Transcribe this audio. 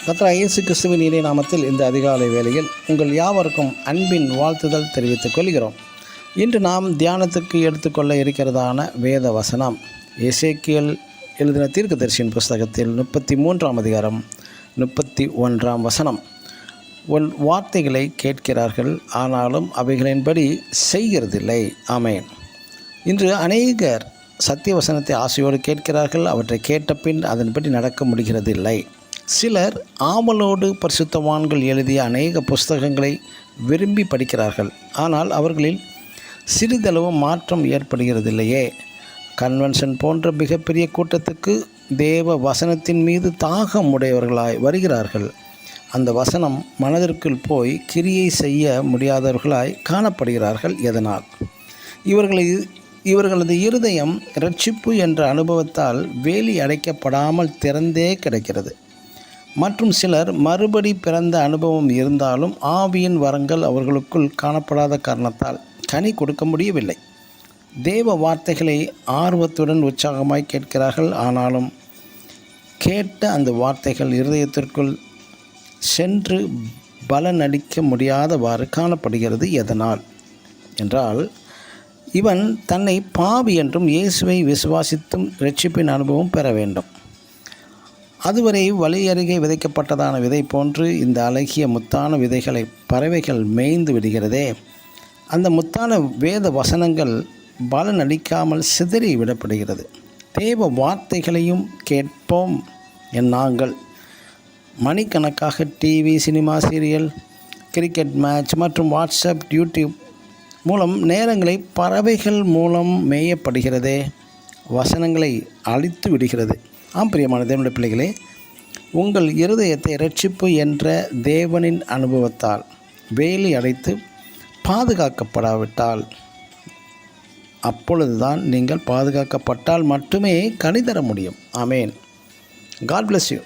கர்த்தராகிய இயேசு கிறிஸ்துவின் இனிய நாமத்தில் இந்த அதிகாலை வேளையில் உங்கள் யாவருக்கும் அன்பின் வாழ்த்துதல் தெரிவித்துக் கொள்கிறோம். இன்று நாம் தியானத்துக்கு எடுத்துக்கொள்ள இருக்கிறதான வேத வசனம் எசேக்கியேல் எழுதின தீர்க்கதரிசியின் புஸ்தகத்தில் 33ஆம் அதிகாரம் 31ஆம் வசனம். உன் வார்த்தைகளை கேட்கிறார்கள், ஆனாலும் அவைகளின்படி செய்கிறதில்லை. ஆமென். இன்று அநேகர் சத்திய வசனத்தை ஆசையோடு கேட்கிறார்கள், அவற்றை கேட்ட பின் அதன்படி நடக்க முடிகிறதில்லை. சிலர் ஆவலோடு பரிசுத்தவான்கள் எழுதிய அநேக புஸ்தகங்களை விரும்பி படிக்கிறார்கள், ஆனால் அவர்களில் சிறிதளவு மாற்றம் ஏற்படுகிறதில்லையே. கன்வென்ஷன் போன்ற மிகப்பெரிய கூட்டத்துக்கு தேவ வசனத்தின் மீது தாகம் உடையவர்களாய் வருகிறார்கள். அந்த வசனம் மனதிற்குள் போய் கிரியை செய்ய முடியாதவர்களாய் காணப்படுகிறார்கள். எதனால்? இவர்களது இருதயம் இரட்சிப்பு என்ற அனுபவத்தால் வேலி அடைக்கப்படாமல் திறந்தே கிடக்கிறது. மற்றும் சிலர் மறுபடி பிறந்த அனுபவம் இருந்தாலும் ஆவியின் வரங்கள் அவர்களுக்குள் காணப்படாத காரணத்தால் கனி கொடுக்க முடியவில்லை. தேவ வார்த்தைகளை ஆர்வத்துடன் உற்சாகமாய் கேட்கிறார்கள், ஆனாலும் கேட்ட அந்த வார்த்தைகள் இருதயத்திற்குள் சென்று பலனளிக்க முடியாதவாறு காணப்படுகிறது. எதனால் என்றால், இவன் தன்னை பாவி என்றும் இயேசுவை விசுவாசித்தும் இரட்சிப்பின் அனுபவம் பெற வேண்டும். அதுவரை வழி அருகே விதைக்கப்பட்டதான விதை போன்று இந்த அழகிய முத்தான விதைகளை பறவைகள் மேய்ந்து விடுகிறதே. அந்த முத்தான வேத வசனங்கள் பலனளிக்காமல் சிதறி விடப்படுகிறது. தேவ வார்த்தைகளையும் கேட்போம் நாங்கள். மணிக்கணக்காக TV, cinema, serial, cricket match மற்றும் வாட்ஸ்அப், யூடியூப் மூலம் நேரங்களை பறவைகள் மூலம் மேயப்படுகிறதே. வசனங்களை அழித்து விடுகிறது. பிரியமான தேவனுடைய பிள்ளைகளே, உங்கள் இருதயத்தை இரட்சிப்பு என்ற தேவனின் அனுபவத்தால் வேலி அடைத்து பாதுகாக்கப்படாவிட்டால், அப்பொழுதுதான் நீங்கள் பாதுகாக்கப்பட்டால் மட்டுமே கனி தர முடியும். ஆமேன். God bless you.